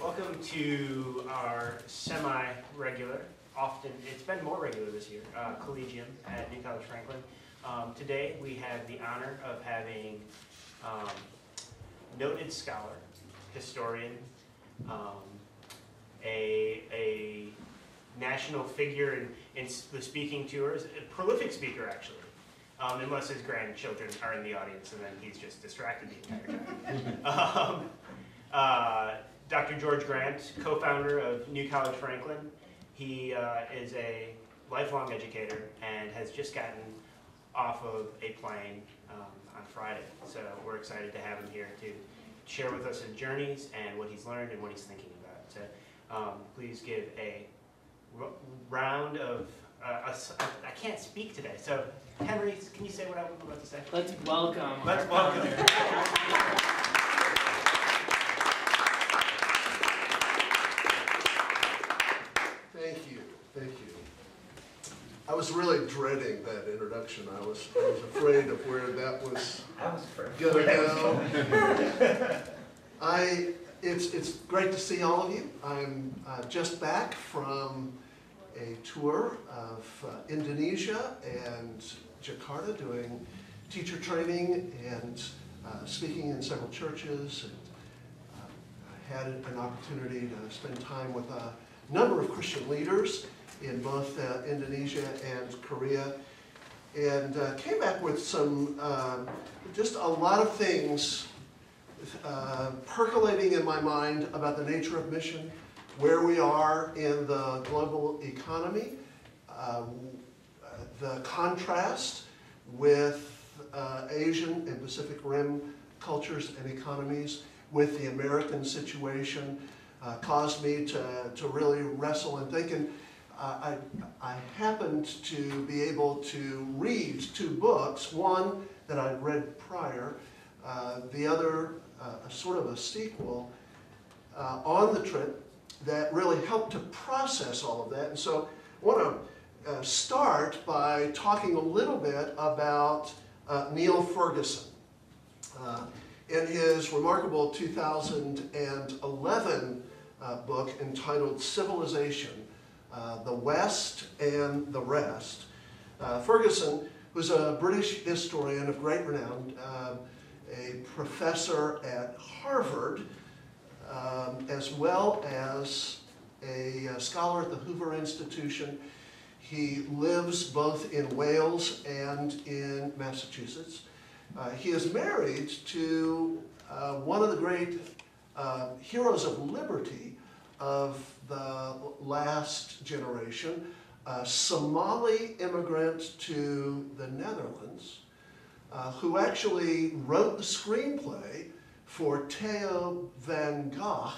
Welcome to our semi-regular, often, it's been more regular this year, Collegium at New College Franklin. Today we have the honor of having noted scholar, historian, a national figure in the speaking tours, a prolific speaker actually, unless his grandchildren are in the audience and then he's just distracted the entire time. Dr. George Grant, co-founder of New College Franklin. He is a lifelong educator and has just gotten off of a plane on Friday. So we're excited to have him here to share with us his journeys and what he's learned and what he's thinking about. So please give a round of, I can't speak today, so Henry, can you say what I'm about to say? Let's welcome. Let's welcome. Thank you, thank you. I was really dreading that introduction. I was afraid of where that was going to go. It's great to see all of you. I'm just back from a tour of Indonesia and Jakarta, doing teacher training and speaking in several churches. And I had an opportunity to spend time with a number of Christian leaders in both Indonesia and Korea, and came back with some, just a lot of things percolating in my mind about the nature of mission, where we are in the global economy, the contrast with Asian and Pacific Rim cultures and economies with the American situation. Caused me to really wrestle and think, and I happened to be able to read two books, one that I'd read prior, the other sort of a sequel on the trip that really helped to process all of that. And so I want to start by talking a little bit about Neil Ferguson. In his remarkable 2011 book entitled Civilization, The West and the Rest. Ferguson was a British historian of great renown, a professor at Harvard, as well as a scholar at the Hoover Institution. He lives both in Wales and in Massachusetts. He is married to one of the great heroes of liberty of the last generation, a Somali immigrant to the Netherlands, who actually wrote the screenplay for Theo van Gogh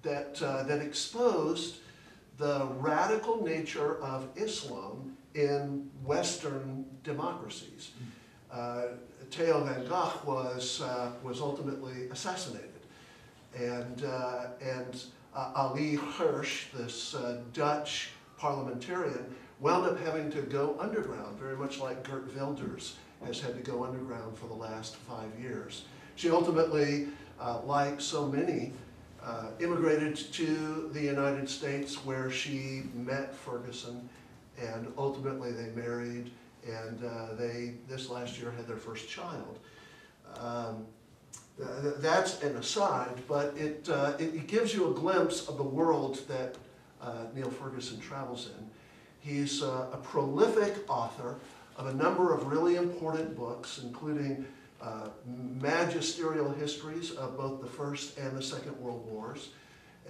that exposed the radical nature of Islam in Western democracies. Theo van Gogh was ultimately assassinated, and Ali Hirsch, this Dutch parliamentarian, wound up having to go underground, very much like Geert Wilders has had to go underground for the last 5 years. She ultimately, like so many, immigrated to the United States, where she met Ferguson, and ultimately they married, and they, this last year, had their first child. That's an aside, but it gives you a glimpse of the world that Neil Ferguson travels in. He's a prolific author of a number of really important books, including magisterial histories of both the First and the Second World Wars,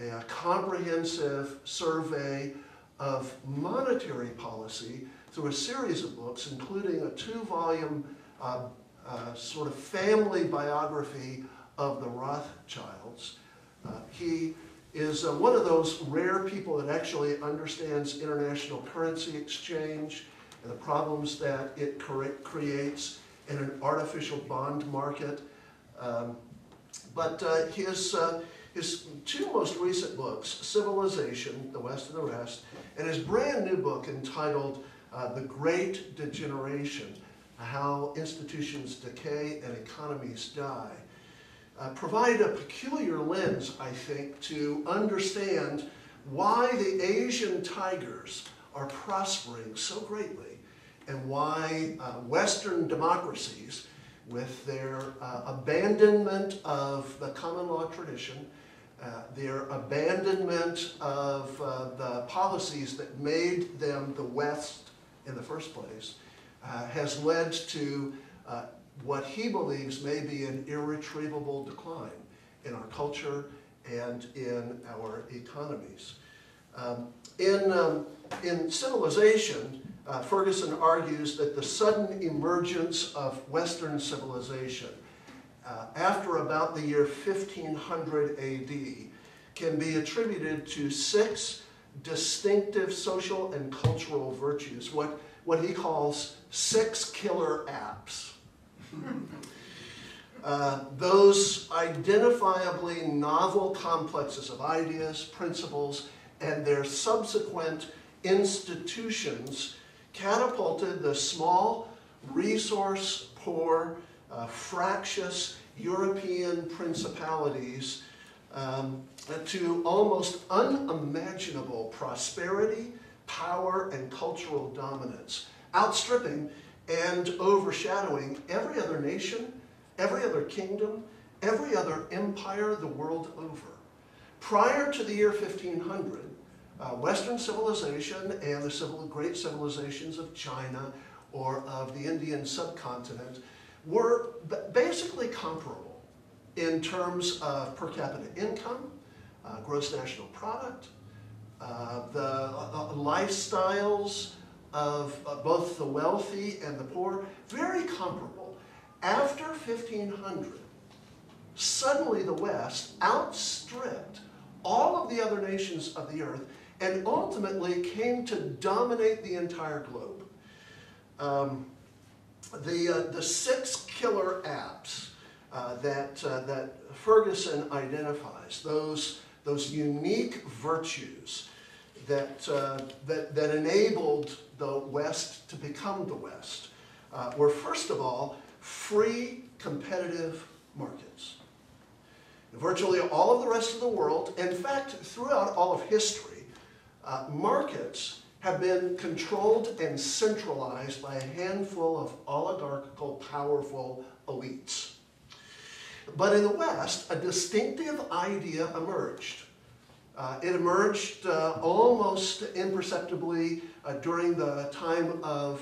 a comprehensive survey of monetary policy through a series of books, including a 2-volume sort of family biography of the Rothschilds. He is one of those rare people that actually understands international currency exchange and the problems that it creates in an artificial bond market. But his two most recent books, Civilization, The West and the Rest, and his brand new book entitled The Great Degeneration, How Institutions Decay and Economies Die, provide a peculiar lens, I think, to understand why the Asian tigers are prospering so greatly and why Western democracies, with their abandonment of the common law tradition, their abandonment of the policies that made them the West in the first place, has led to what he believes may be an irretrievable decline in our culture and in our economies. In Civilization, Ferguson argues that the sudden emergence of Western civilization after about the year 1500 AD can be attributed to 6 distinctive social and cultural virtues, what he calls 6 killer apps. Those identifiably novel complexes of ideas, principles, and their subsequent institutions catapulted the small, resource-poor, fractious European principalities to almost unimaginable prosperity, power, and cultural dominance, outstripping and overshadowing every other nation, every other kingdom, every other empire the world over. Prior to the year 1500, Western civilization and the great civilizations of China or of the Indian subcontinent were basically comparable in terms of per capita income, gross national product, the lifestyles of both the wealthy and the poor, very comparable. After 1500, suddenly the West outstripped all of the other nations of the earth and ultimately came to dominate the entire globe. The 6 killer apps that Ferguson identifies, those unique virtues that enabled the West to become the West, were first of all free competitive markets. Virtually all of the rest of the world, in fact, throughout all of history, markets have been controlled and centralized by a handful of oligarchical, powerful elites. But in the West, a distinctive idea emerged. It emerged almost imperceptibly during the time of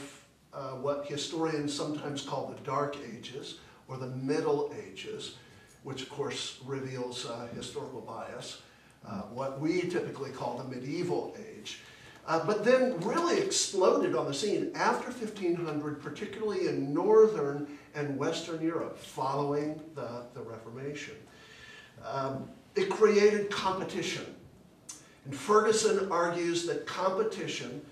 what historians sometimes call the Dark Ages, or the Middle Ages, which of course reveals historical bias, what we typically call the medieval age, but then really exploded on the scene after 1500, particularly in Northern and Western Europe, following the Reformation. It created competition. And Ferguson argues that competition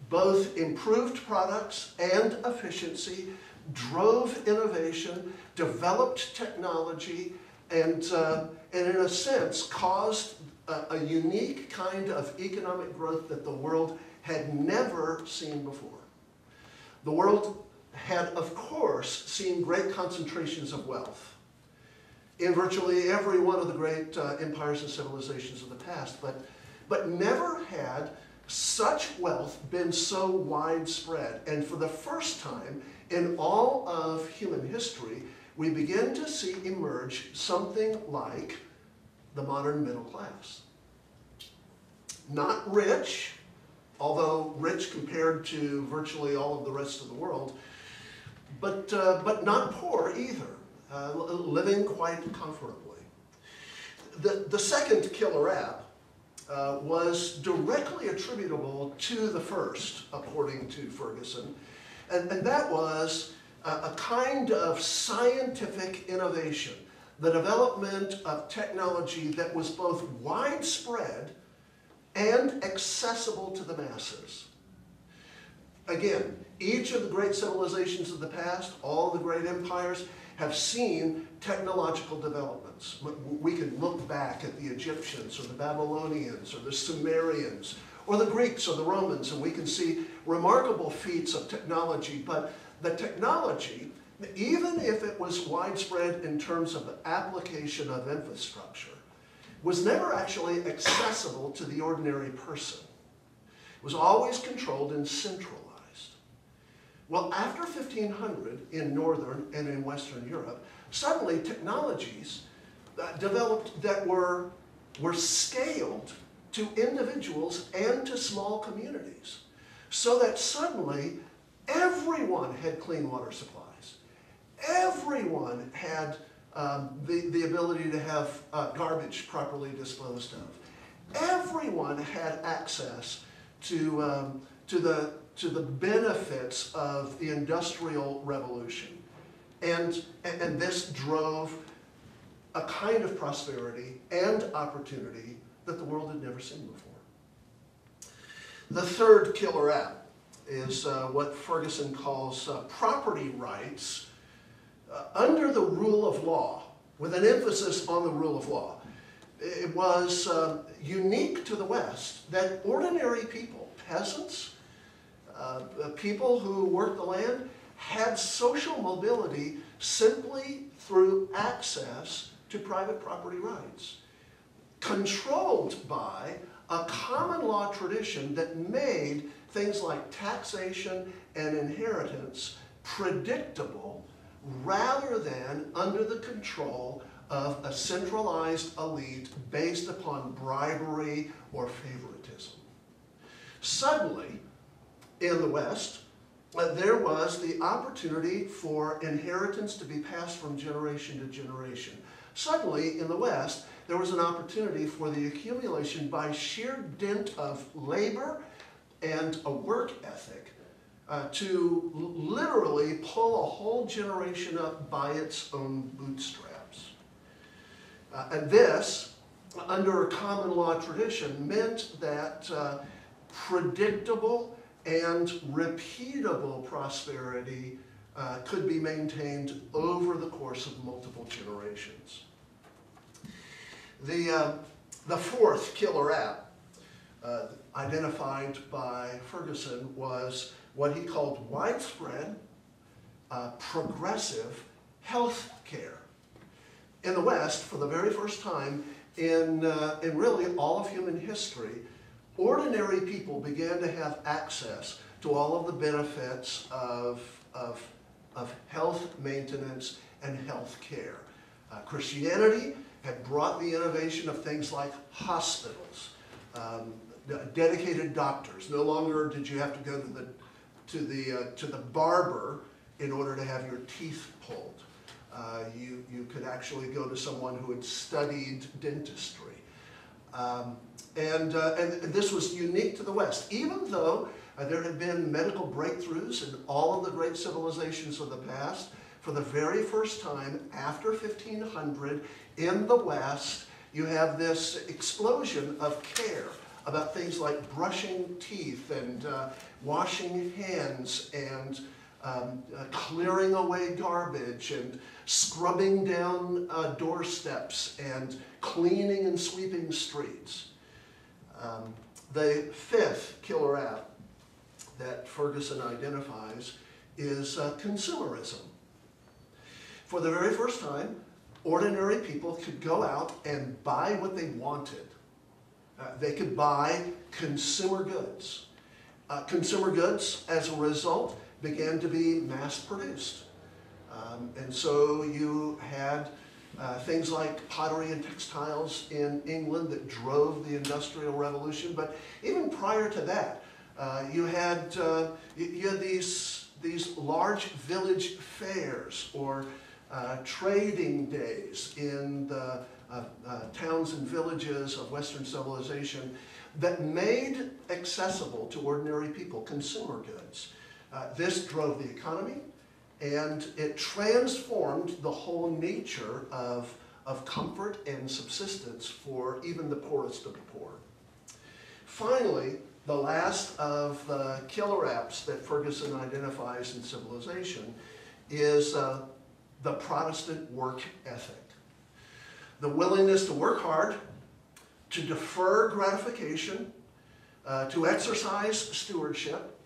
both improved products and efficiency, drove innovation, developed technology, and in a sense caused a unique kind of economic growth that the world had never seen before. The world had, of course, seen great concentrations of wealth in virtually every one of the great empires and civilizations of the past, but never had such wealth been so widespread. And for the first time in all of human history, we begin to see emerge something like the modern middle class. Not rich, although rich compared to virtually all of the rest of the world, but not poor either, living quite comfortably. The second killer app was directly attributable to the first, according to Ferguson, and that was a kind of scientific innovation, the development of technology that was both widespread and accessible to the masses. Again, each of the great civilizations of the past, all the great empires, have seen technological developments. We can look back at the Egyptians or the Babylonians or the Sumerians or the Greeks or the Romans, and we can see remarkable feats of technology, but the technology even if it was widespread in terms of the application of infrastructure, was never actually accessible to the ordinary person. It was always controlled and centralized. Well, after 1500 in Northern and in Western Europe, suddenly technologies developed that were scaled to individuals and to small communities, so that suddenly everyone had clean water supplies. Everyone had the ability to have garbage properly disposed of. Everyone had access to the benefits of the Industrial Revolution. And this drove a kind of prosperity and opportunity that the world had never seen before. The third killer app is what Ferguson calls property rights under the rule of law, with an emphasis on the rule of law. It was unique to the West that ordinary people, peasants, people who worked the land, had social mobility simply through access to private property rights, controlled by a common law tradition that made things like taxation and inheritance predictable rather than under the control of a centralized elite based upon bribery or favoritism. Suddenly, in the West, there was the opportunity for inheritance to be passed from generation to generation. Suddenly, in the West, there was an opportunity for the accumulation by sheer dint of labor and a work ethic to literally pull a whole generation up by its own bootstraps. And this, under a common law tradition, meant that predictable and repeatable prosperity could be maintained over the course of multiple generations. The fourth killer app identified by Ferguson was what he called widespread, progressive health care. In the West, for the very first time in really all of human history, ordinary people began to have access to all of the benefits of health maintenance and health care. Christianity had brought the innovation of things like hospitals, dedicated doctors. No longer did you have to go to the barber in order to have your teeth pulled. You could actually go to someone who had studied dentistry. And this was unique to the West, even though there had been medical breakthroughs in all of the great civilizations of the past. For the very first time after 1500 in the West, you have this explosion of care about things like brushing teeth and washing hands and clearing away garbage and scrubbing down doorsteps and cleaning and sweeping streets. The fifth killer app that Ferguson identifies is consumerism. For the very first time, ordinary people could go out and buy what they wanted. They could buy consumer goods. Consumer goods, as a result, began to be mass-produced. And so you had things like pottery and textiles in England that drove the Industrial Revolution. But even prior to that, you had these large village fairs or trading days in the towns and villages of Western civilization that made accessible to ordinary people consumer goods. This drove the economy, and it transformed the whole nature of comfort and subsistence for even the poorest of the poor. Finally, the last of the killer apps that Ferguson identifies in civilization is the Protestant work ethic. The willingness to work hard, to defer gratification, to exercise stewardship,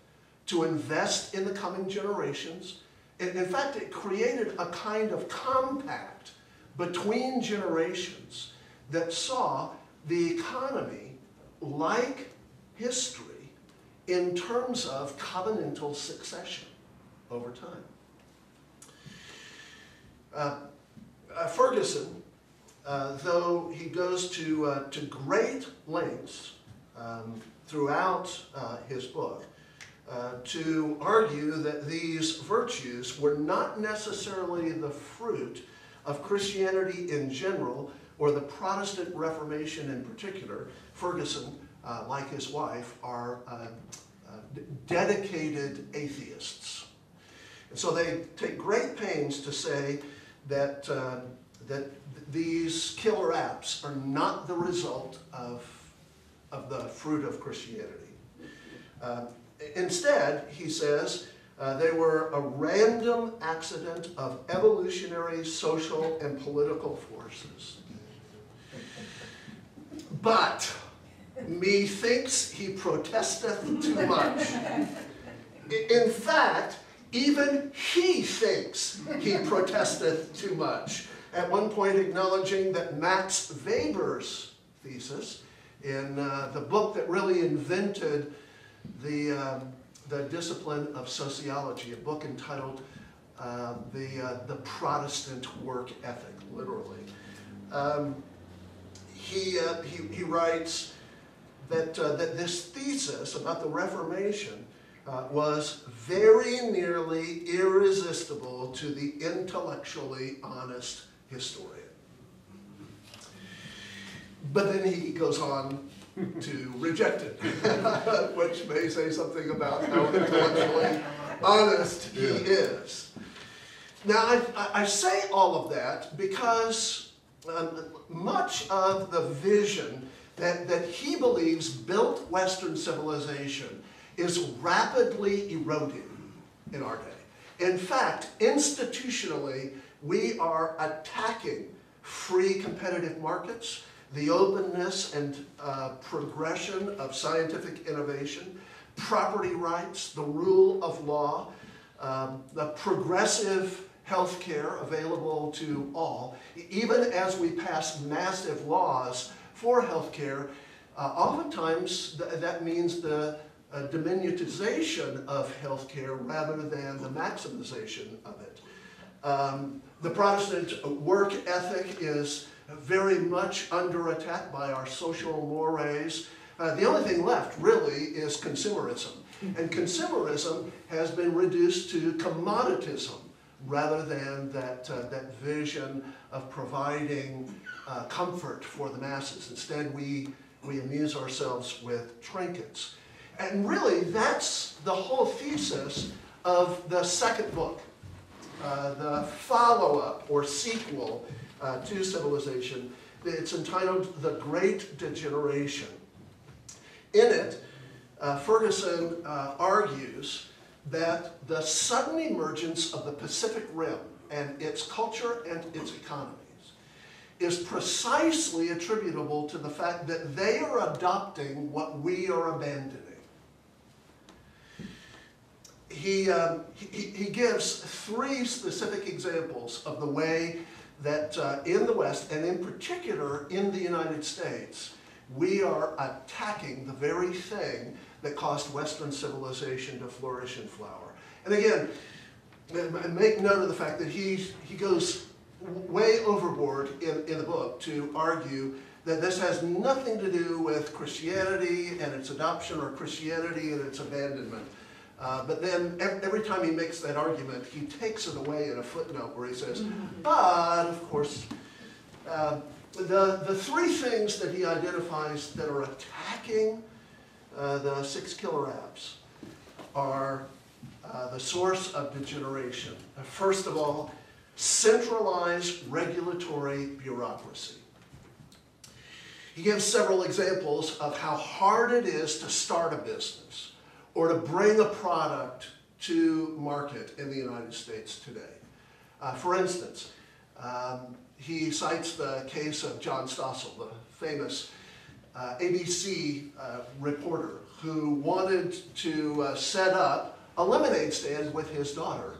to invest in the coming generations, In fact, it created a kind of compact between generations that saw the economy, like history, in terms of covenantal succession over time. Ferguson, though he goes to great lengths throughout his book to argue that these virtues were not necessarily the fruit of Christianity in general or the Protestant Reformation in particular. Ferguson, like his wife, are dedicated atheists. And so they take great pains to say that, that these killer apps are not the result of the fruit of Christianity. Instead, he says, they were a random accident of evolutionary, social, and political forces. But methinks he protesteth too much. In fact, even he thinks he protesteth too much. At one point acknowledging that Max Weber's thesis, in the book that really invented the discipline of sociology, a book entitled The Protestant Work Ethic, literally. He writes that this thesis about the Reformation was very nearly irresistible to the intellectually honest historian. But then he goes on to reject it, which may say something about how intellectually honest he is. Now, I say all of that because much of the vision that he believes built Western civilization is rapidly eroding in our day. In fact, institutionally, we are attacking free competitive markets, the openness and progression of scientific innovation, property rights, the rule of law, the progressive health care available to all. Even as we pass massive laws for health care, oftentimes that means the diminutization of health care rather than the maximization of it. The Protestant work ethic is very much under attack by our social mores. The only thing left, really, is consumerism. And consumerism has been reduced to commoditism rather than that vision of providing comfort for the masses. Instead, we amuse ourselves with trinkets. And really, that's the whole thesis of the second book, the follow-up or sequel to Civilization. It's entitled The Great Degeneration. In it, Ferguson argues that the sudden emergence of the Pacific Rim and its culture and its economies is precisely attributable to the fact that they are adopting what we are abandoning. He gives three specific examples of the way that in the West, and in particular in the United States, we are attacking the very thing that caused Western civilization to flourish and flower. And again, make note of the fact that he goes way overboard in the book to argue that this has nothing to do with Christianity and its adoption or Christianity and its abandonment. But then every time he makes that argument, he takes it away in a footnote where he says, but of course, the three things that he identifies that are attacking the 6 killer apps are the source of degeneration. First of all, centralized regulatory bureaucracy. He gives several examples of how hard it is to start a business or to bring a product to market in the United States today. For instance, he cites the case of John Stossel, the famous ABC reporter who wanted to set up a lemonade stand with his daughter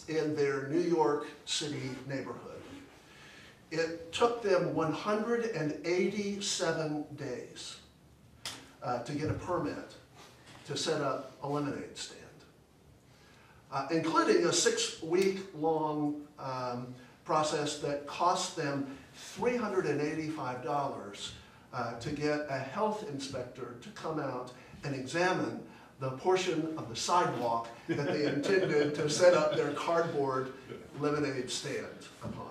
in their New York City neighborhood. It took them 187 days to get a permit to set up a lemonade stand, including a 6-week-long process that cost them $385 to get a health inspector to come out and examine the portion of the sidewalk that they intended to set up their cardboard lemonade stand upon.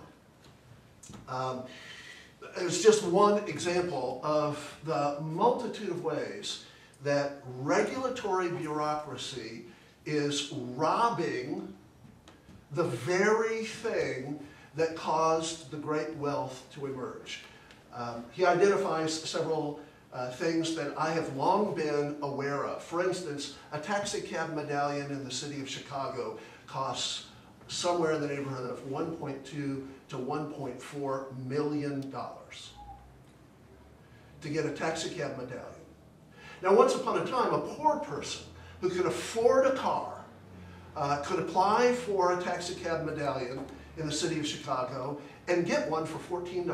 It's just one example of the multitude of ways that regulatory bureaucracy is robbing the very thing that caused the great wealth to emerge. He identifies several things that I have long been aware of. For instance, a taxi cab medallion in the city of Chicago costs somewhere in the neighborhood of $1.2 to $1.4 million to get a taxi cab medallion. Now, once upon a time, a poor person who could afford a car could apply for a taxi cab medallion in the city of Chicago and get one for $14,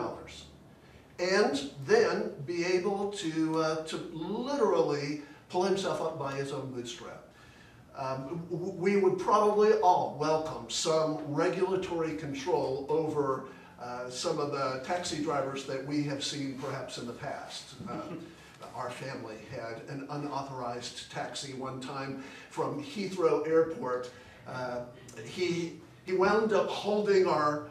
and then be able to literally pull himself up by his own bootstrap. We would probably all welcome some regulatory control over some of the taxi drivers that we have seen perhaps in the past. Our family had an unauthorized taxi one time from Heathrow Airport. He wound up holding our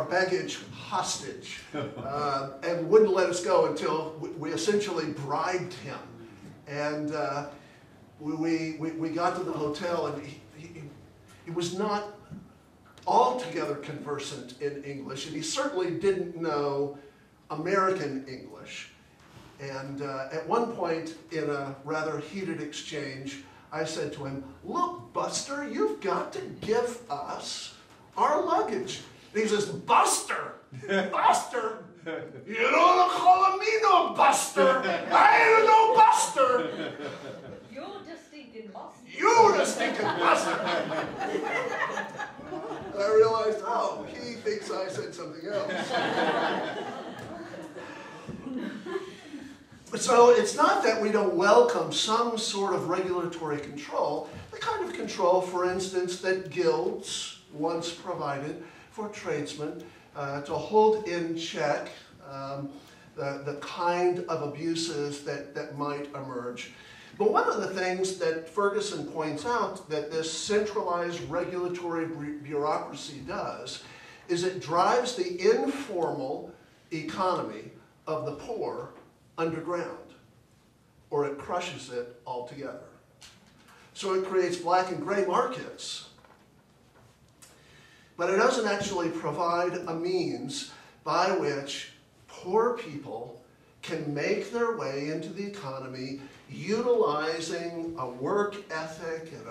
baggage hostage and wouldn't let us go until we essentially bribed him. And we got to the hotel, and he was not altogether conversant in English, and he certainly didn't know American English. And at one point in a rather heated exchange, I said to him, "Look, Buster, you've got to give us our luggage." And he says, "Buster? Buster? You don't call me no Buster. I ain't no Buster. You're the stinking Buster. You the stinking Buster." I realized, oh, he thinks I said something else. So it's not that we don't welcome some sort of regulatory control, the kind of control, for instance, that guilds once provided for tradesmen to hold in check the kind of abuses that might emerge. But one of the things that Ferguson points out that this centralized regulatory bureaucracy does is it drives the informal economy of the poor underground, or it crushes it altogether. So it creates black and gray markets, but it doesn't actually provide a means by which poor people can make their way into the economy utilizing a work ethic and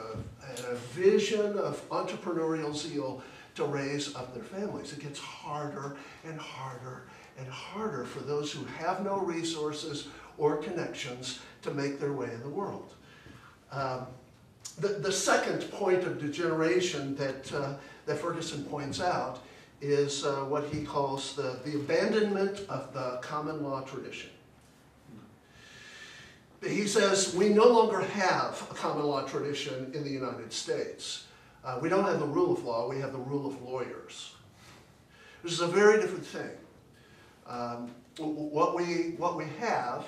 a vision of entrepreneurial zeal to raise up their families. It gets harder and harder and harder for those who have no resources or connections to make their way in the world. The second point of degeneration that Ferguson points out is what he calls the abandonment of the common law tradition. He says we no longer have a common law tradition in the United States. We don't have the rule of law, we have the rule of lawyers. This is a very different thing. What we have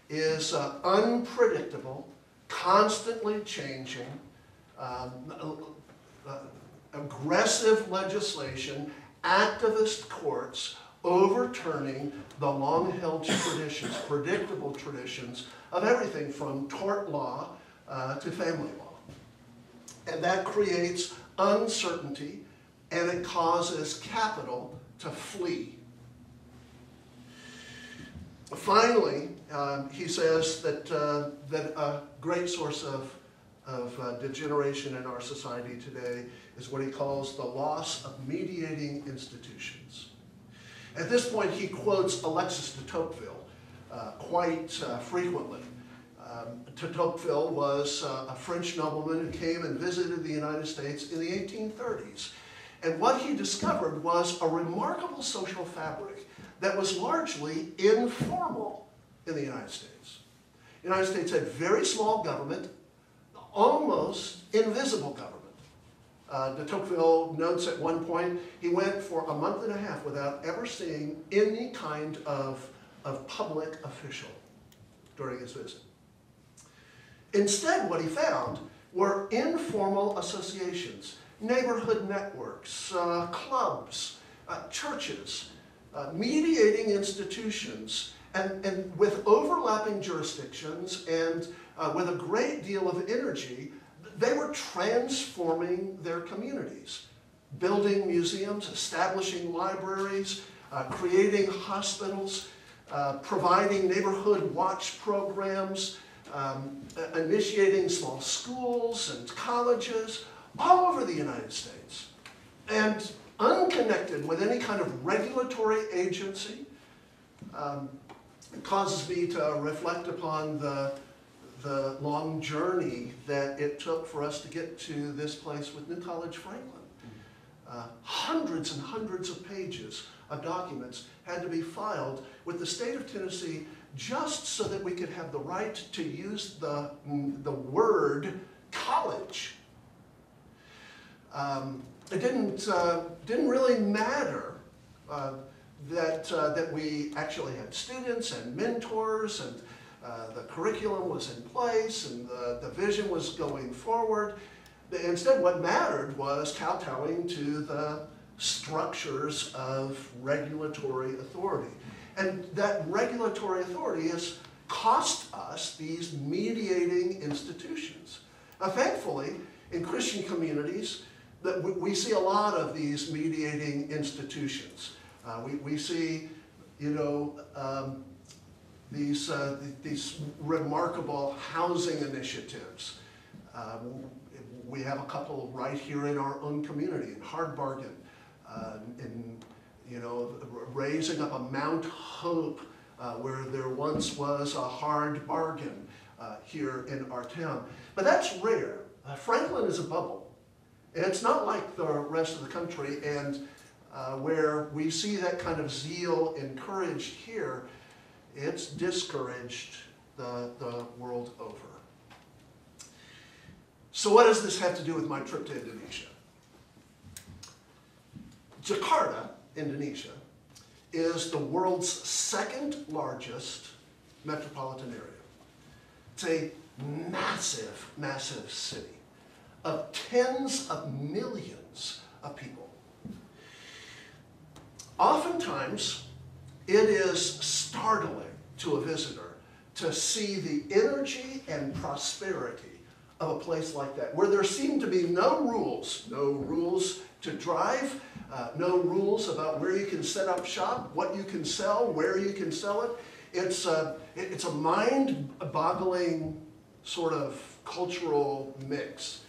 is unpredictable, constantly changing, aggressive legislation, activist courts overturning the long-held traditions, predictable traditions of everything from tort law to family law. And that creates uncertainty, and it causes capital to flee. Finally, he says that a great source of degeneration in our society today is what he calls the loss of mediating institutions. At this point, he quotes Alexis de Tocqueville quite frequently. de Tocqueville was a French nobleman who came and visited the United States in the 1830s. And what he discovered was a remarkable social fabric that was largely informal in the United States. The United States had very small government, almost invisible government. De Tocqueville notes at one point he went for a month and a half without ever seeing any kind of public official during his visit. Instead, what he found were informal associations, neighborhood networks, clubs, churches, mediating institutions, and with overlapping jurisdictions and with a great deal of energy, they were transforming their communities, building museums, establishing libraries, creating hospitals, providing neighborhood watch programs, initiating small schools and colleges all over the United States. And unconnected with any kind of regulatory agency, it causes me to reflect upon the long journey that it took for us to get to this place with New College Franklin. Hundreds and hundreds of pages of documents had to be filed with the state of Tennessee just so that we could have the right to use the word college. It didn't really matter that we actually had students and mentors, and the curriculum was in place, and the vision was going forward. Instead, what mattered was kowtowing to the structures of regulatory authority. And that regulatory authority has cost us these mediating institutions. Now, thankfully, in Christian communities, that we see a lot of these mediating institutions. We see, you know, these remarkable housing initiatives. We have a couple right here in our own community, in Hard Bargain, in, you know, raising up a Mount Hope where there once was a Hard Bargain here in our town. But that's rare. Franklin is a bubble. And it's not like the rest of the country, and where we see that kind of zeal encouraged here, it's discouraged the world over. So what does this have to do with my trip to Indonesia? Jakarta, Indonesia, is the world's second largest metropolitan area. It's a massive, massive city of tens of millions of people. Oftentimes, it is startling to a visitor to see the energy and prosperity of a place like that, where there seem to be no rules to drive, no rules about where you can set up shop, what you can sell, where you can sell it. It's a mind-boggling sort of cultural mix.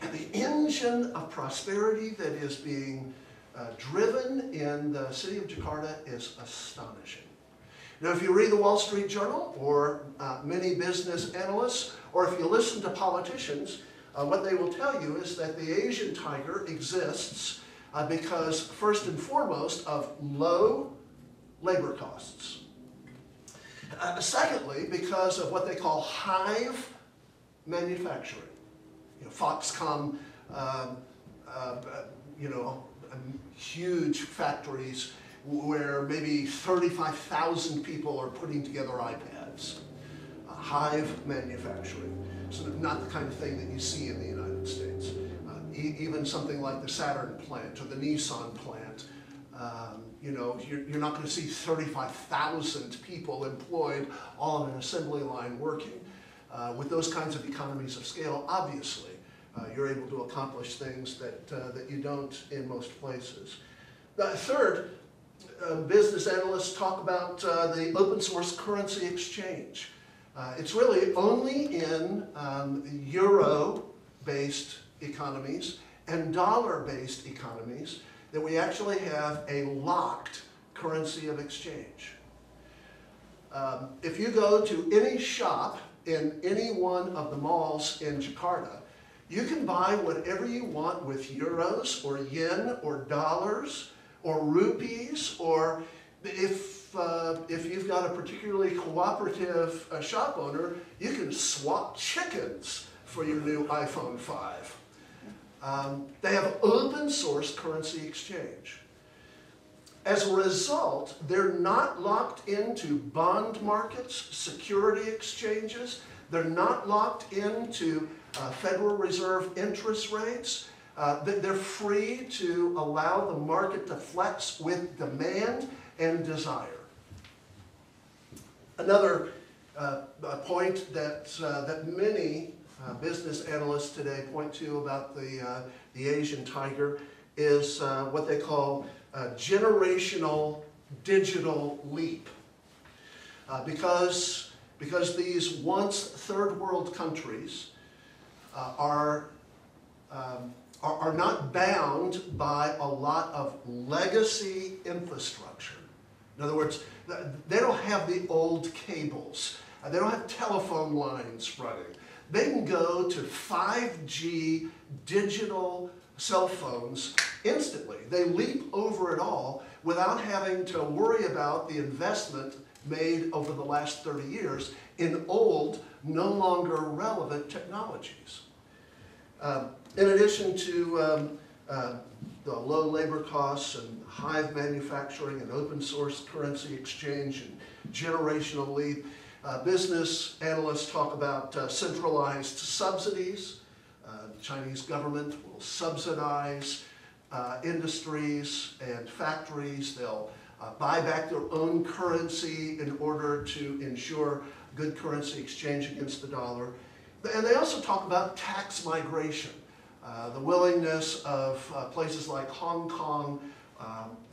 And the engine of prosperity that is being driven in the city of Jakarta is astonishing. Now, if you read the Wall Street Journal or many business analysts, or if you listen to politicians, what they will tell you is that the Asian tiger exists because, first and foremost, of low labor costs. Secondly, because of what they call hive manufacturing. You know, Foxconn, you know, huge factories where maybe 35,000 people are putting together iPads. Hive manufacturing. So not the kind of thing that you see in the United States. Even something like the Saturn plant or the Nissan plant, you know, you're not going to see 35,000 people employed all on an assembly line working. With those kinds of economies of scale, obviously, you're able to accomplish things that you don't in most places. Third, business analysts talk about the open source currency exchange. It's really only in euro-based economies and dollar-based economies that we actually have a locked currency of exchange. If you go to any shop in any one of the malls in Jakarta, you can buy whatever you want with euros or yen or dollars or rupees, or if you've got a particularly cooperative shop owner, you can swap chickens for your new iPhone 5. They have open source currency exchange. As a result, they're not locked into bond markets, security exchanges. They're not locked into Federal Reserve interest rates. They're free to allow the market to flex with demand and desire. Another point that many business analysts today point to about the Asian tiger is what they call generational digital leap. Because these once third world countries are not bound by a lot of legacy infrastructure. In other words, they don't have the old cables. They don't have telephone lines running. They can go to 5G digital cell phones instantly. They leap over it all without having to worry about the investment made over the last 30 years in old, no longer relevant technologies. In addition to the low labor costs and hive manufacturing and open source currency exchange and generational leap, business analysts talk about centralized subsidies. The Chinese government will subsidize industries and factories. They'll buy back their own currency in order to ensure good currency exchange against the dollar. And they also talk about tax migration, the willingness of places like Hong Kong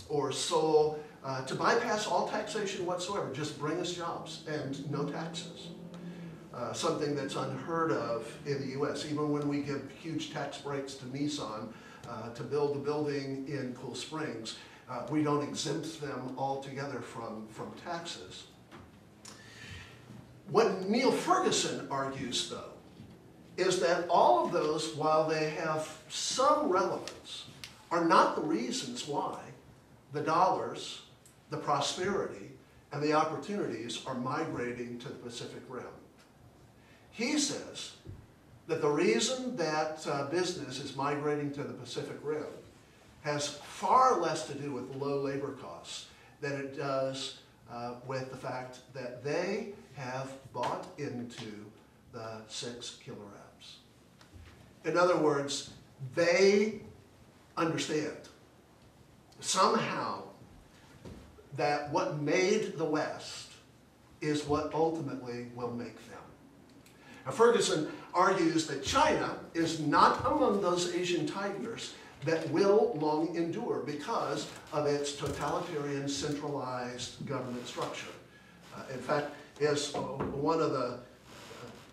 or Seoul to bypass all taxation whatsoever, just bring us jobs and no taxes. Something that's unheard of in the US. Even when we give huge tax breaks to Nissan to build a building in Cool Springs, we don't exempt them altogether from taxes. What Neil Ferguson argues, though, is that all of those, while they have some relevance, are not the reasons why the dollars, the prosperity, and the opportunities are migrating to the Pacific Rim. He says that the reason that business is migrating to the Pacific Rim has far less to do with low labor costs than it does with the fact that they have bought into the 6 killer apps. In other words, they understand somehow that what made the West is what ultimately will make them. Now, Ferguson argues that China is not among those Asian tigers that will long endure because of its totalitarian, centralized government structure. In fact, is one of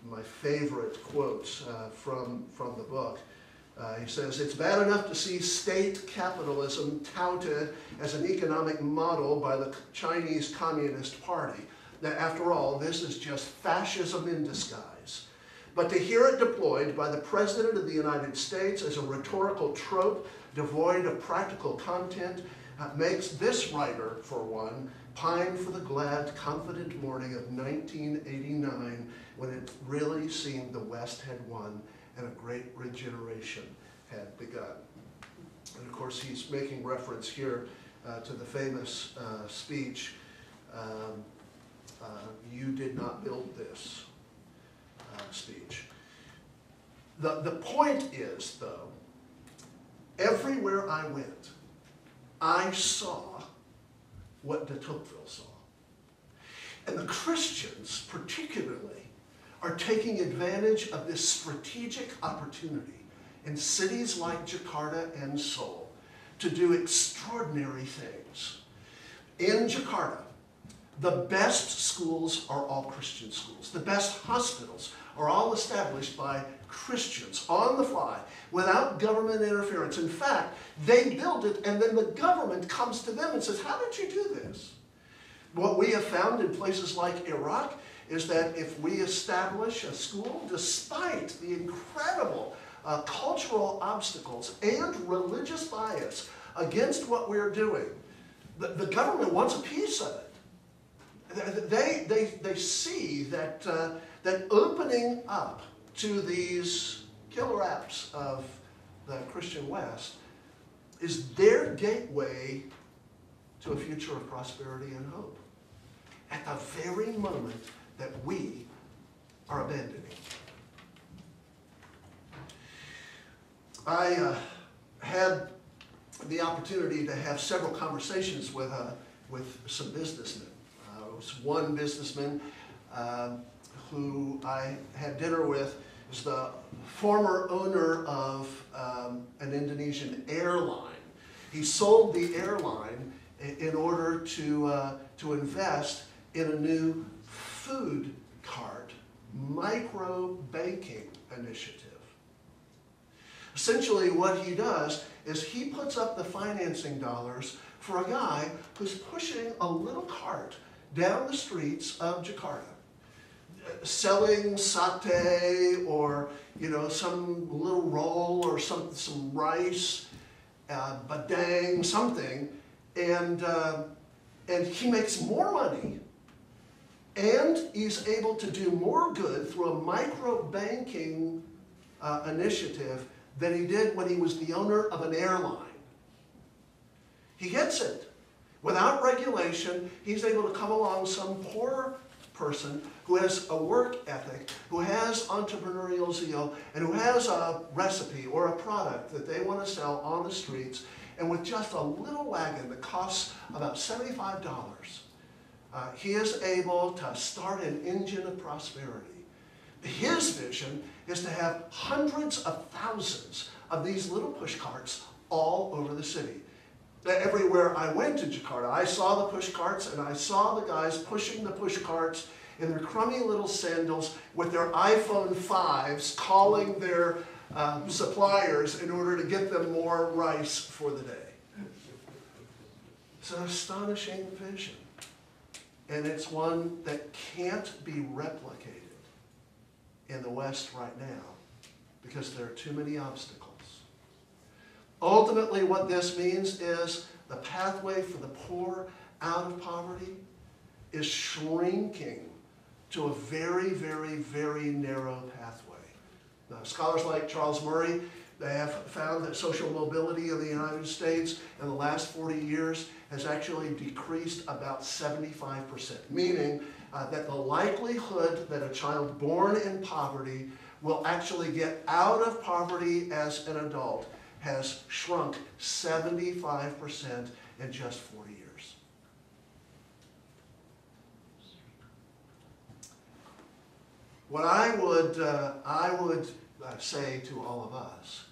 my favorite quotes from the book. He says, "It's bad enough to see state capitalism touted as an economic model by the Chinese Communist Party. Now, after all, this is just fascism in disguise. But to hear it deployed by the President of the United States as a rhetorical trope devoid of practical content makes this writer, for one, pine for the glad, confident morning of 1989 when it really seemed the West had won and a great regeneration had begun." And of course, he's making reference here to the famous speech, "You did not build this," speech. The point is, though, everywhere I went, I saw what de Tocqueville saw. And the Christians, particularly, are taking advantage of this strategic opportunity in cities like Jakarta and Seoul to do extraordinary things. In Jakarta, the best schools are all Christian schools. The best hospitals are all established by Christians on the fly without government interference. In fact, they build it and then the government comes to them and says, "How did you do this?" What we have found in places like Iraq is that if we establish a school, despite the incredible cultural obstacles and religious bias against what we're doing, the government wants a piece of it. They see that, that opening up to these killer apps of the Christian West is their gateway to a future of prosperity and hope at the very moment that we are abandoning. I had the opportunity to have several conversations with some businessmen. There was one businessman who I had dinner with, is the former owner of an Indonesian airline. He sold the airline in order to invest in a new food cart micro banking initiative. Essentially what he does is he puts up the financing dollars for a guy who's pushing a little cart down the streets of Jakarta, selling satay or, you know, some little roll or some rice, badang, something, and he makes more money, and he's able to do more good through a micro banking initiative than he did when he was the owner of an airline. He gets it. Without regulation, he's able to come along some poor person who has a work ethic, who has entrepreneurial zeal, and who has a recipe or a product that they want to sell on the streets, and with just a little wagon that costs about $75, he is able to start an engine of prosperity. His vision is to have hundreds of thousands of these little push carts all over the city. Everywhere I went to Jakarta, I saw the push carts, and I saw the guys pushing the push carts in their crummy little sandals with their iPhone 5s calling their suppliers in order to get them more rice for the day. It's an astonishing vision, and it's one that can't be replicated in the West right now because there are too many obstacles. Ultimately, what this means is the pathway for the poor out of poverty is shrinking to a very, very, very narrow pathway. Now, scholars like Charles Murray, they have found that social mobility in the United States in the last 40 years has actually decreased about 75%, meaning that the likelihood that a child born in poverty will actually get out of poverty as an adult has shrunk 75% in just 40 years. What I would say to all of us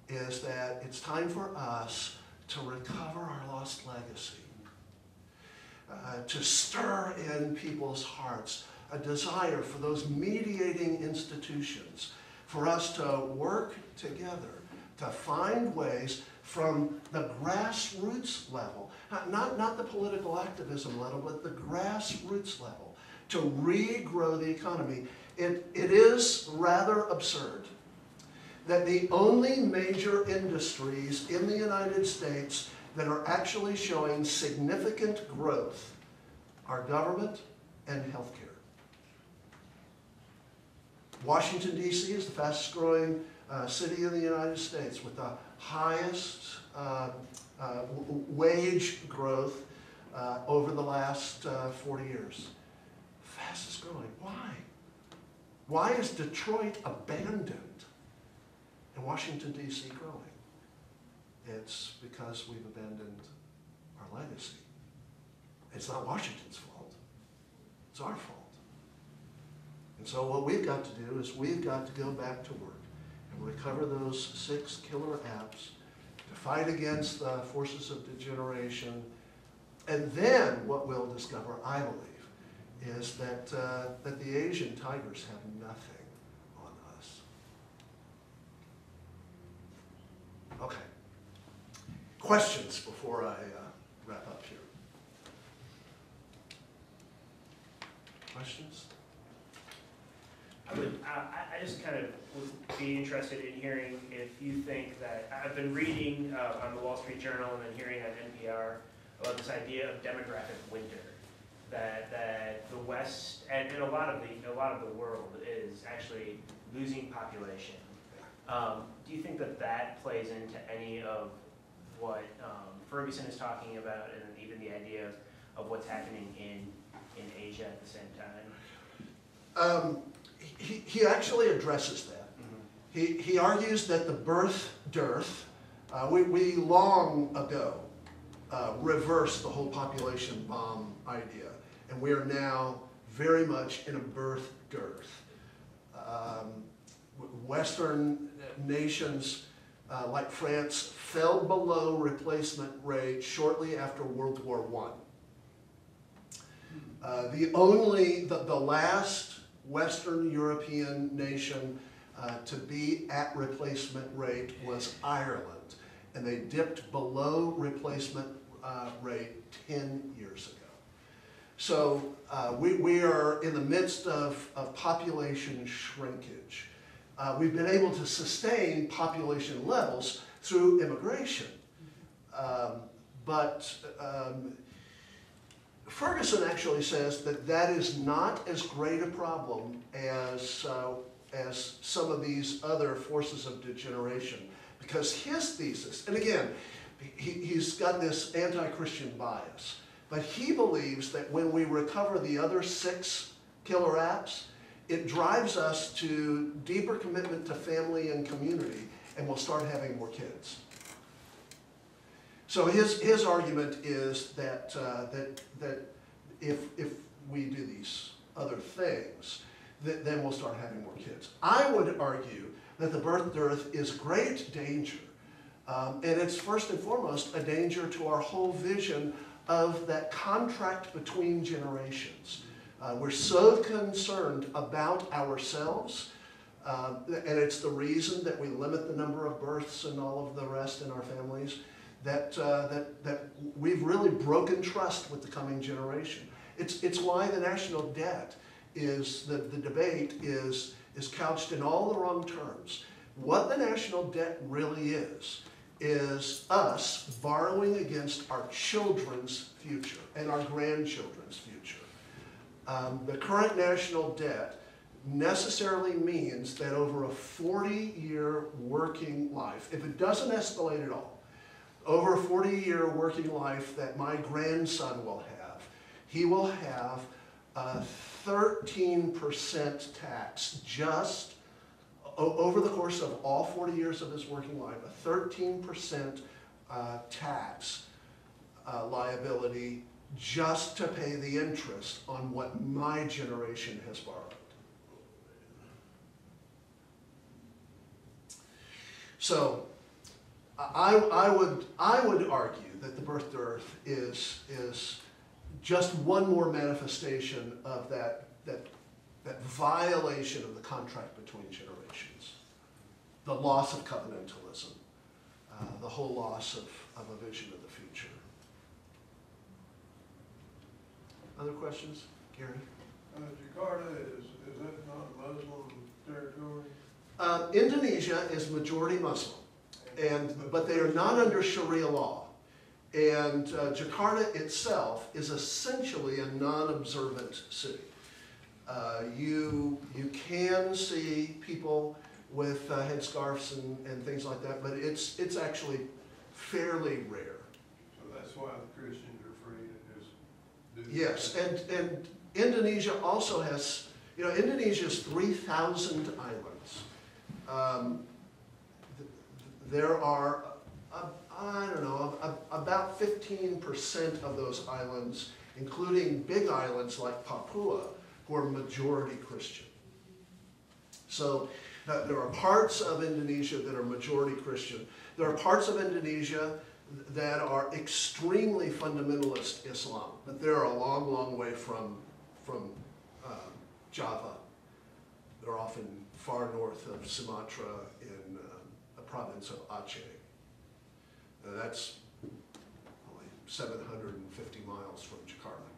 is that it's time for us to recover our lost legacy, to stir in people's hearts a desire for those mediating institutions, for us to work together to find ways from the grassroots level, not the political activism level, but the grassroots level, to regrow the economy. It is rather absurd that the only major industries in the United States that are actually showing significant growth are government and healthcare. Washington, D.C. is the fastest growing city in the United States with the highest wage growth over the last 40 years. Fastest growing. Why? Why is Detroit abandoned and Washington, D.C. growing? It's because we've abandoned our legacy. It's not Washington's fault. It's our fault. And so what we've got to do is we've got to go back to work and recover those 6 killer apps to fight against the forces of degeneration. And then what we'll discover, I believe, is that, that the Asian tigers have nothing on us. Okay. Questions before I wrap up here? questions? I just kind of would be interested in hearing if you think that, I've been reading on the Wall Street Journal and then hearing on NPR about this idea of demographic winter, that the West and a lot of the world is actually losing population. Do you think that that plays into any of what Ferguson is talking about, and even the idea of what's happening in Asia at the same time? He actually addresses that. He argues that the birth dearth, we long ago reversed the whole population bomb idea, and we are now very much in a birth dearth. Western nations like France fell below replacement rate shortly after World War I. The last Western European nation to be at replacement rate was Ireland, and they dipped below replacement rate 10 years ago. So we are in the midst of population shrinkage. We've been able to sustain population levels through immigration, but Ferguson actually says that that is not as great a problem as some of these other forces of degeneration, because his thesis, and again, he's got this anti-Christian bias, but he believes that when we recover the other 6 killer apps, it drives us to deeper commitment to family and community, and we'll start having more kids. So his argument is that if we do these other things, then we'll start having more kids. I would argue that the birth dearth is great danger, and it's first and foremost a danger to our whole vision of that contract between generations. We're so concerned about ourselves, and it's the reason that we limit the number of births and all of the rest in our families, that we've really broken trust with the coming generation. It's why the national debt is, the debate is couched in all the wrong terms. What the national debt really is us borrowing against our children's future and our grandchildren's future. The current national debt necessarily means that over a 40-year working life, if it doesn't escalate at all, over a 40-year working life that my grandson will have, he will have a 13% tax just over the course of all 40 years of his working life, a 13% tax liability just to pay the interest on what my generation has borrowed. So I would argue that the birth dearth is just one more manifestation of that violation of the contract between generations, the loss of covenantalism, the whole loss of a vision of the future. Other questions? Gary? Jakarta, is that not Muslim territory? Indonesia is majority Muslim, but they are not under Sharia law. And Jakarta itself is essentially a non-observant city. You can see people with headscarves and things like that, but it's actually fairly rare. So that's why the Christians are free to just do that. Yes, and Indonesia also has, Indonesia's 3,000 islands. There are, I don't know, about 15% of those islands, including big islands like Papua, who are majority Christian. So there are parts of Indonesia that are majority Christian. There are parts of Indonesia that are extremely fundamentalist Islam, but they're a long, long way from Java. They're often far north of Sumatra in the province of Aceh. That's only 750 miles from Jakarta.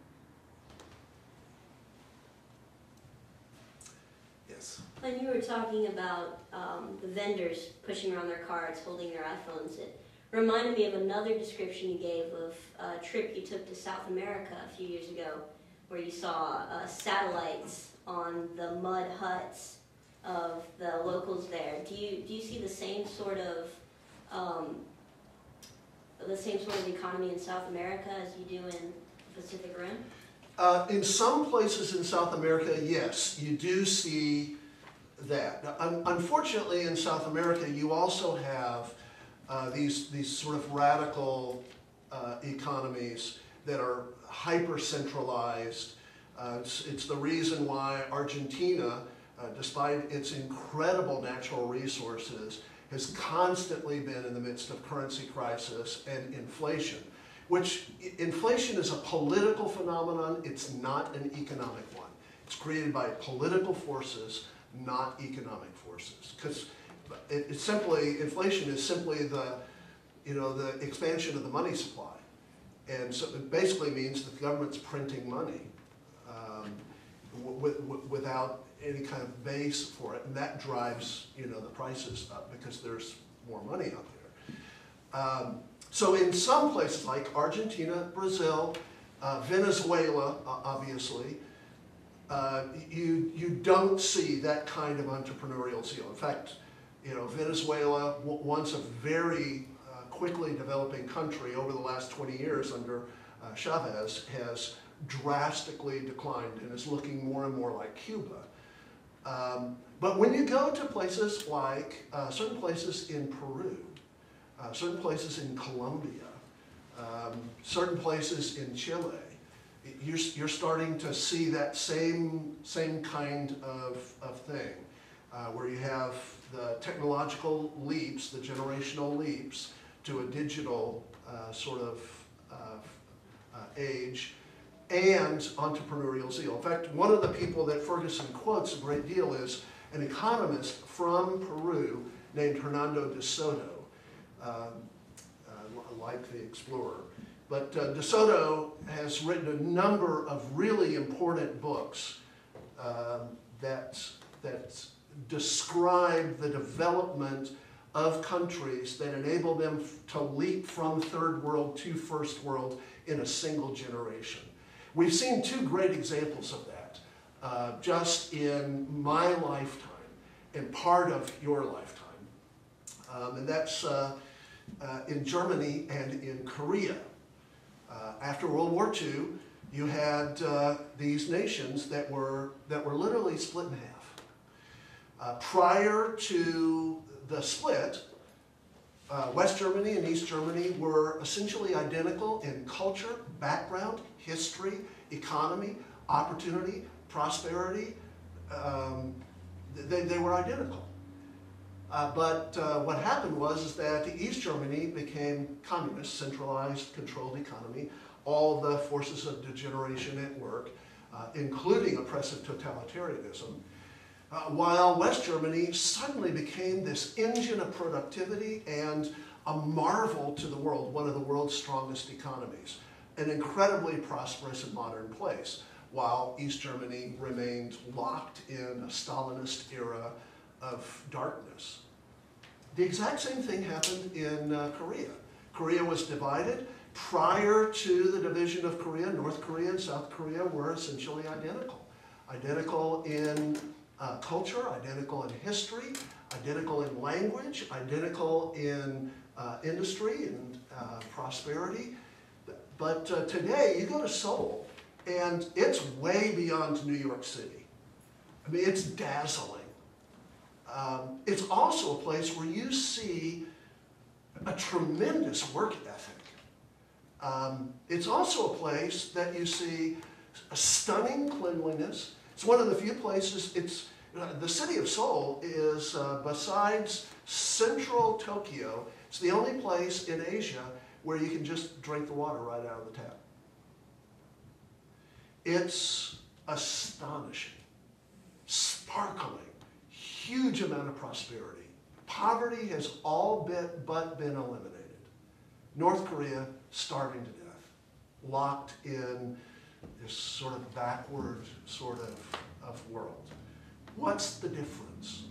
Yes. When you were talking about the vendors pushing around their carts, holding their iPhones, it reminded me of another description you gave of a trip you took to South America a few years ago, where you saw satellites on the mud huts of the locals there. Do you see the same sort of economy in South America as you do in the Pacific Rim? In some places in South America, yes, you do see that. Now, unfortunately, in South America, you also have these sort of radical economies that are hyper-centralized. It's the reason why Argentina, despite its incredible natural resources, has constantly been in the midst of currency crisis and inflation. Which, inflation is a political phenomenon, it's not an economic one. It's created by political forces, not economic forces. Because it's simply, inflation is simply the expansion of the money supply. And so it basically means that the government's printing money without any kind of base for it, and that drives the prices up because there's more money out there. So in some places like Argentina, Brazil, Venezuela, obviously, you don't see that kind of entrepreneurial zeal. In fact, Venezuela, once a very quickly developing country, over the last 20 years under Chavez, has drastically declined and is looking more and more like Cuba. But when you go to places like certain places in Peru, certain places in Colombia, certain places in Chile, you're starting to see that same kind of thing, where you have the technological leaps, the generational leaps to a digital sort of age, and entrepreneurial zeal. In fact, one of the people that Ferguson quotes a great deal is an economist from Peru named Hernando de Soto, like the explorer. But de Soto has written a number of really important books that describe the development of countries that enable them to leap from third world to first world in a single generation. We've seen two great examples of that just in my lifetime and part of your lifetime. And that's in Germany and in Korea. After World War II, you had these nations that were literally split in half. Prior to the split, West Germany and East Germany were essentially identical in culture, background, history, economy, opportunity, prosperity. They were identical. But what happened was that East Germany became communist, centralized, controlled economy, all the forces of degeneration at work, including oppressive totalitarianism, while West Germany suddenly became this engine of productivity and a marvel to the world, one of the world's strongest economies, an incredibly prosperous and modern place, while East Germany remained locked in a Stalinist era of darkness. The exact same thing happened in Korea. Korea was divided. Prior to the division of Korea, North Korea and South Korea were essentially identical. Identical in culture, identical in history, identical in language, identical in industry and prosperity. But today, you go to Seoul, and it's way beyond New York City. I mean, it's dazzling. It's also a place where you see a tremendous work ethic. It's also a place that you see a stunning cleanliness. It's one of the few places, the city of Seoul is, besides central Tokyo, it's the only place in Asia where you can just drink the water right out of the tap. It's astonishing, sparkling, huge amount of prosperity. Poverty has all but been eliminated. North Korea starving to death, locked in this sort of backward sort of world. What's the difference?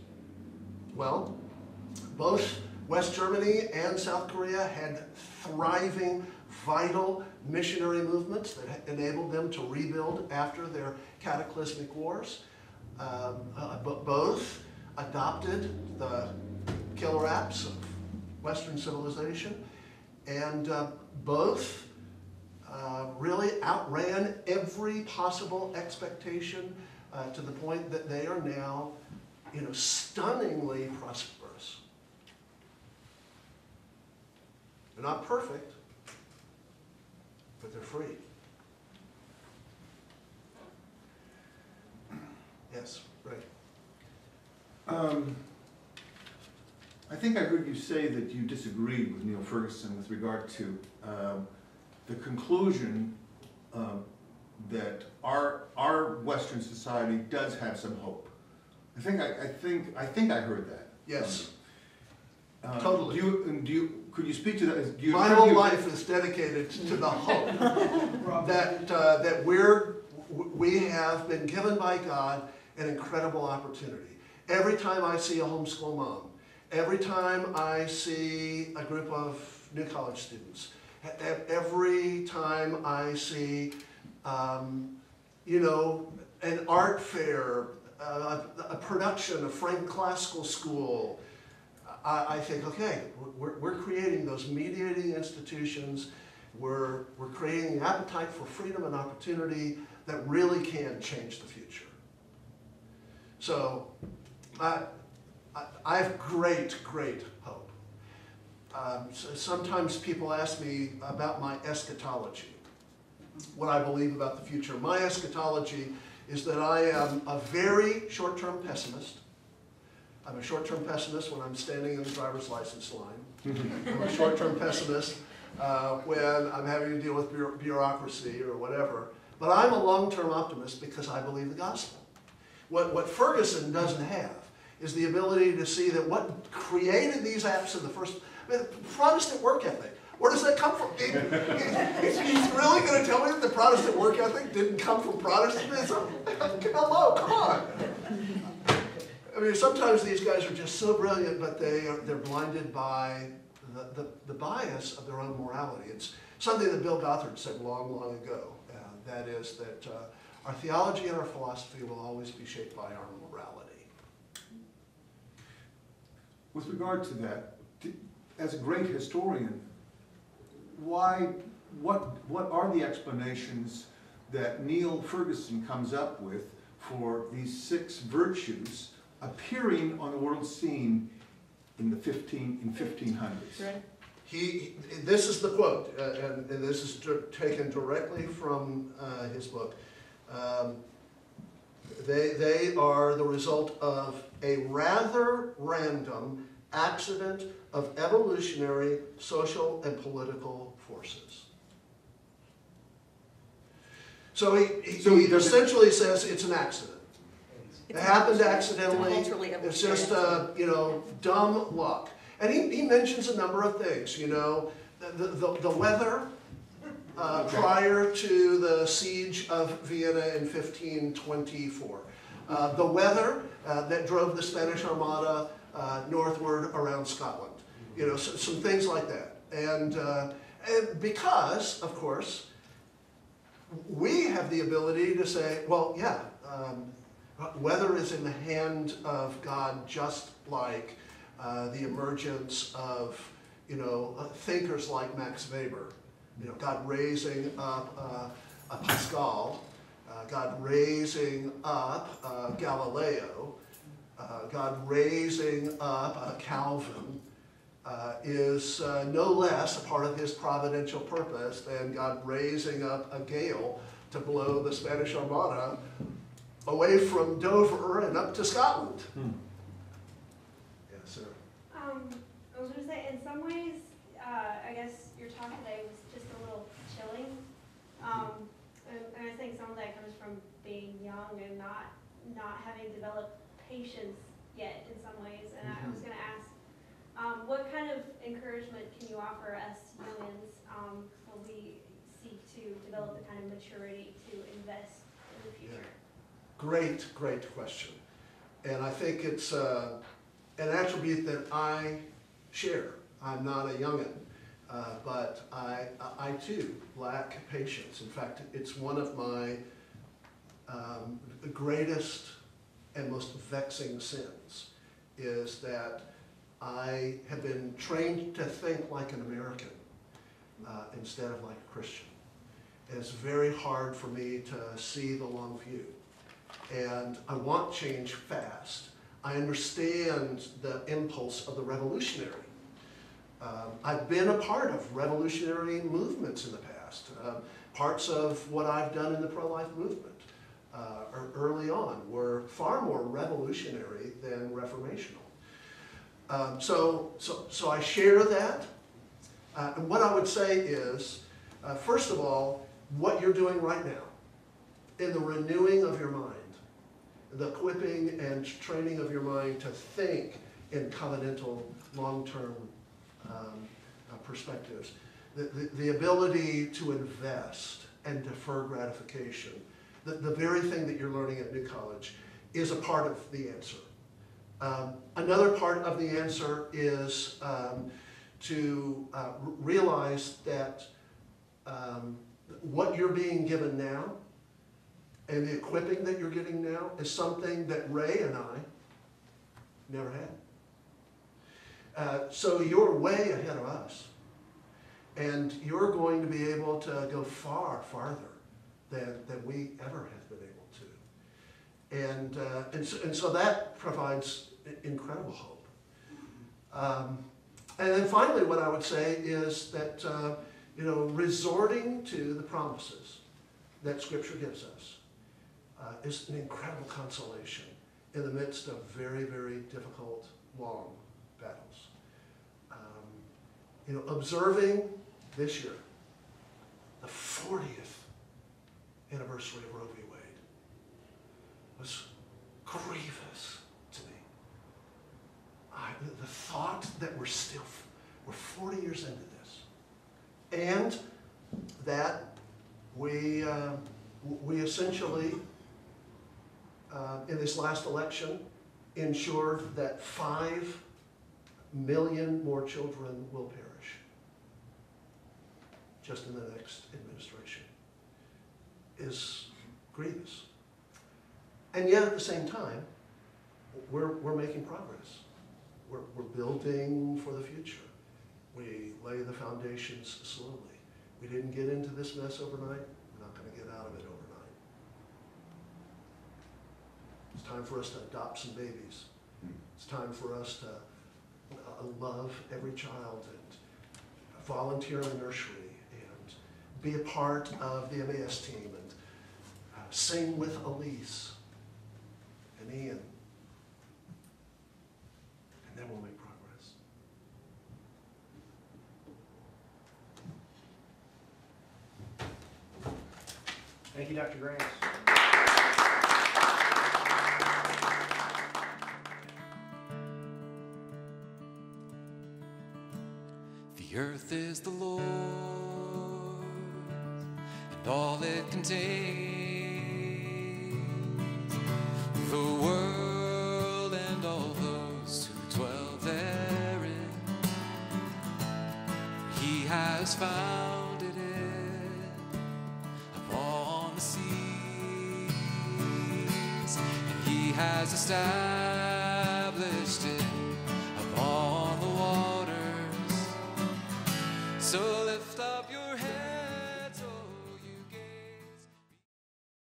Well, both West Germany and South Korea had thriving, vital missionary movements that enabled them to rebuild after their cataclysmic wars. Both adopted the killer apps of Western civilization, and both really outran every possible expectation to the point that they are now, stunningly prosperous. They're not perfect, but they're free. Yes, right. I think I heard you say that you disagreed with Neil Ferguson with regard to the conclusion that our Western society does have some hope. I think I heard that. Yes. Totally. Could you speak to that? My whole life is dedicated to the hope that we have been given by God an incredible opportunity. Every time I see a homeschool mom, every time I see a group of new college students, every time I see, an art fair, a production, a Frank Classical School, I think, okay, we're creating those mediating institutions. We're creating an appetite for freedom and opportunity that really can change the future. So I have great hope. Sometimes people ask me about my eschatology, what I believe about the future. My eschatology is that I am a very short-term pessimist. I'm a short-term pessimist when I'm standing in the driver's license line. I'm a short-term pessimist when I'm having to deal with bureaucracy or whatever. But I'm a long-term optimist because I believe the gospel. What Ferguson doesn't have is the ability to see that what created these apps in the first, Protestant work ethic. Where does that come from? He's really going to tell me that the Protestant work ethic didn't come from Protestantism? Hello, come on. I mean, sometimes these guys are just so brilliant, but they're blinded by the bias of their own morality. It's something that Bill Gothard said long ago. That is that our theology and our philosophy will always be shaped by our morality. With regard to that, as a great historian, what are the explanations that Neil Ferguson comes up with for these 6 virtues appearing on the world scene in the 1500s? Right. This is the quote, and this is taken directly from his book. They are the result of a rather random accident of evolutionary, social, and political forces. So he essentially says it's an accident. It happened accidentally. It's just dumb luck. And he mentions a number of things. The weather prior to the siege of Vienna in 1524. The weather that drove the Spanish Armada northward around Scotland. Some things like that. And because, of course, we have the ability to say, well, yeah, weather is in the hand of God, just like the emergence of, thinkers like Max Weber. God raising up Pascal, God raising up Galileo, God raising up Calvin is no less a part of his providential purpose than God raising up a gale to blow the Spanish Armada away from Dover and up to Scotland. Yes, sir. I was going to say, in some ways, I guess your talk today was just a little chilling. And I think some of that comes from being young and not having developed patience yet in some ways. And I was going to ask, what kind of encouragement can you offer us youngins when we seek to develop the kind of maturity to invest in the future? Yeah. Great question. And I think it's an attribute that I share. I'm not a youngin', but I too lack patience. In fact, it's one of my greatest and most vexing sins, is that I have been trained to think like an American instead of like a Christian. And it's very hard for me to see the long view. And I want change fast. I understand the impulse of the revolutionary. I've been a part of revolutionary movements in the past. Parts of what I've done in the pro-life movement early on were far more revolutionary than reformational. So I share that. And what I would say is, first of all, what you're doing right now in the renewing of your mind, the equipping and training of your mind to think in covenantal, long-term perspectives, the ability to invest and defer gratification, the very thing that you're learning at New College is a part of the answer. Another part of the answer is to realize that what you're being given now and the equipping that you're getting now is something that Ray and I never had. So you're way ahead of us. And you're going to be able to go far farther than we ever have been able to. And so that provides incredible hope. And then finally, what I would say is that resorting to the promises that Scripture gives us is an incredible consolation in the midst of very, very difficult, long battles. Observing this year the 40th anniversary of Roe v. Wade was grievous to me. The thought that we're 40 years into this, and that we essentially, in this last election, ensured that 5 million more children will perish just in the next administration, is grievous. And yet at the same time, we're making progress. We're building for the future. We lay the foundations slowly. We didn't get into this mess overnight. We're not going to get out of it overnight. It's time for us to adopt some babies. It's time for us to love every child and volunteer in the nursery and be a part of the MAS team and sing with Elise and Ian. And then we'll make progress. Thank you, Dr. Grant. The earth is the Lord's, and all it contains, the world and all those who dwell therein. He has founded it upon the seas, and He has established it upon the waters. So lift up your head.